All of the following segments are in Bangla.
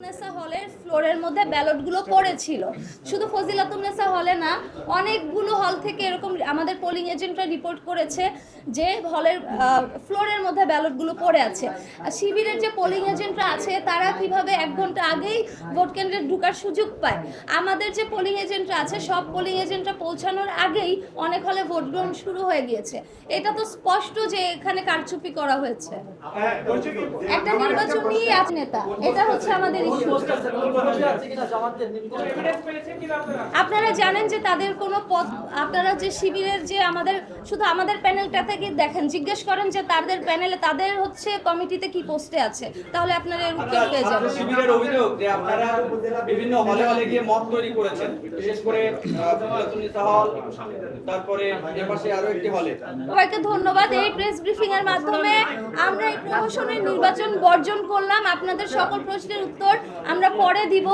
নেসা হলের ফ্লোরের মধ্যে ব্যালটগুলো পড়েছিল। শুধু ফজিলাতুন্নেসা হলে না, অনেকগুলো হল থেকে এরকম আমাদের পোলিং এজেন্টরা রিপোর্ট করেছে যে হলের ফ্লোরের মধ্যে ব্যালটগুলো পড়ে আছে। শিবিরের যে পোলিং এজেন্টরা আছে তারা কিভাবে 1 ঘন্টা আগেই ভোট কেন্দ্রে ঢোকার সুযোগ পায়। আমাদের যে পোলিং এজেন্টরা আছে সব পোলিং এজেন্টরা পৌঁছানোর আগেই অনেক হলে ভোট গ্রহণ শুরু হয়ে গিয়েছে। এটা তো স্পষ্ট যে এখানে কারচুপি করা হয়েছে। একটা নির্বাচন নিয়ে আছে নেতা, এটা হচ্ছে আমাদের ইস্যু। আপনারা জানেন যে তাদের কোনো পদ, আপনারা যে শিবিরের যে শুধু আমাদের প্যানেলটা থেকে দেখেন, জিজ্ঞেস করেন যে তাদের প্যানেলে তাদের হচ্ছে কমিটিতে কি পোস্টে আছে, তাহলে আপনারা এর উত্তর পেয়ে যাবেন। শিবিরের অভিযোগ যে আপনারা বিভিন্ন হলে হলে গিয়ে মত তৈরি করেছেন, বিশেষ করে ফজিলাতুন্নেসা হল, তারপরে এর পাশে আরো একটি হলে। সবাইকে ধন্যবাদ। এই প্রেস ব্রিফিং এর মাধ্যমে আমরা এই প্রহসনের নির্বাচন বর্জন করলাম। আপনাদের সকল প্রশ্নের উত্তর আমরা পরে দিব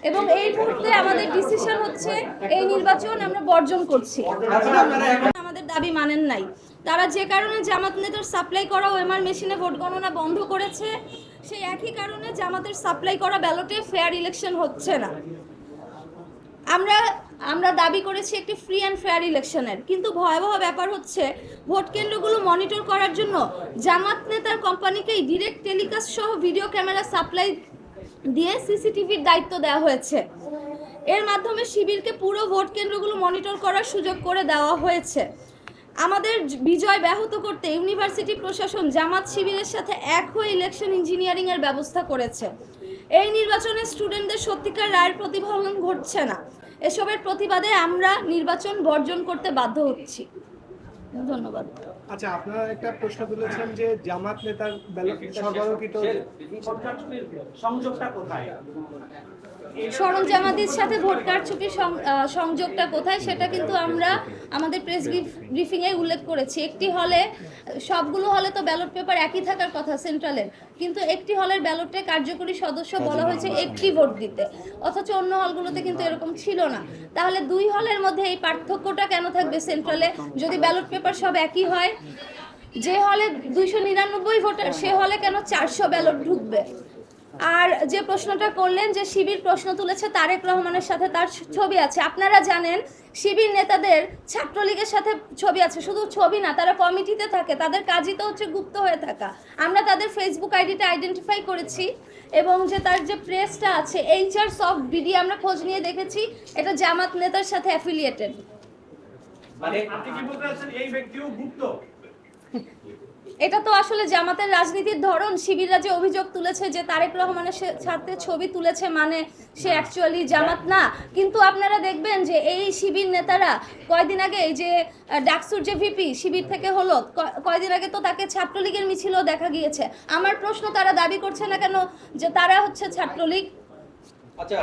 এবং এই মুহূর্তে আমাদের ডিসিশন হচ্ছে এই নির্বাচন আমরা বর্জন করছি। আমাদের দাবি মানেন নাই, তারা যে কারণে জামাত নেতার সাপ্লাই করা ওএমআর মেশিনে ভোট গণনা বন্ধ করেছে, সেই একই কারণে জামাতের সাপ্লাই করা ব্যালটে ফেয়ার ইলেকশন হচ্ছে না। আমরা দাবি করেছি একটি ফ্রি অ্যান্ড ফেয়ার ইলেকশনের, কিন্তু ভয়াবহ ব্যাপার হচ্ছে ভোট কেন্দ্রগুলো মনিটর করার জন্য জামাত নেতার কোম্পানিকেই ডিরেক্ট টেলিকাস্ট সহ ভিডিও ক্যামেরা সাপ্লাই দিয়ে সিসিটিভির দায়িত্ব দেওয়া হয়েছে। এর মাধ্যমে শিবিরকে পুরো ভোট কেন্দ্রগুলো মনিটর করার সুযোগ করে দেওয়া হয়েছে। আমাদের বিজয় ব্যাহত করতে ইউনিভার্সিটি প্রশাসন জামাত শিবিরের সাথে এক হয়ে ইলেকশন ইঞ্জিনিয়ারিং এর ব্যবস্থা করেছে। এই নির্বাচনে স্টুডেন্টদের সত্যিকার রায়ের প্রতিফলন ঘটছে না। এসবের প্রতিবাদে আমরা নির্বাচন বর্জন করতে বাধ্য হচ্ছি। ধন্যবাদ। আচ্ছা, আপনারা একটা প্রশ্ন তুলেছেন যে জামাত নেতার ব্যালট সরবরাহকৃত সংযোগটা কোথায়? সরঞ্জামাদির সাথে ভোট কারচুপির সংযোগটা কোথায় সেটা কিন্তু আমরা আমাদের প্রেস ব্রিফিংয়ে উল্লেখ করেছি। একটি হলে, সবগুলো হলে তো ব্যালট পেপার একই থাকার কথা সেন্ট্রালের, কিন্তু একটি হলের ব্যালটে কার্যকরী সদস্য বলা হয়েছে একটি ভোট দিতে, অথচ অন্য হলগুলোতে কিন্তু এরকম ছিল না। তাহলে 2 হলের মধ্যে এই পার্থক্যটা কেন থাকবে সেন্ট্রালে, যদি ব্যালট পেপার সব একই হয়? যে হলে 299 ভোটার সে হলে কেন 400 ব্যালট ঢুকবে? আর যে প্রশ্নটা করলেন যে শিবির প্রশ্ন তুলেছে তারেক রহমানের সাথে তার ছবি আছে, আপনারা জানেন শিবির নেতাদের ছাত্রলীগের সাথে ছবি আছে। শুধু ছবি না, তারা কমিটিতে থাকে, তাদের কাজই তো হচ্ছে গুপ্ত হয়ে থাকা। আমরা তাদের ফেসবুক আইডিটা আইডেন্টিফাই করেছি এবং যে তার যে প্রেসটা আছে HR সফট বিডি, আমরা খোঁজ নিয়ে দেখেছি এটা জামাত নেতার সাথে অ্যাফিলিয়েটেড। মানে আপনি কি বলতে চাচ্ছেন এই ব্যক্তিও গুপ্ত? এটা তো আসলে জামাতের রাজনীতির ধরন। শিবিররা যে অভিযোগ তুলেছে যে তারেক রহমানের সাথে ছবি তুলেছে মানে সে অ্যাকচুয়ালি জামাত না, কিন্তু আপনারা দেখবেন যে এই শিবির নেতারা কয়দিন আগে এই যে ডাকসুর যে ভিপি শিবির থেকে হলো, কয়দিন আগে তো তাকে ছাত্রলীগের মিছিলও দেখা গিয়েছে। আমার প্রশ্ন, তারা দাবি করছে না কেন যে তারা হচ্ছে ছাত্রলীগ? আচ্ছা,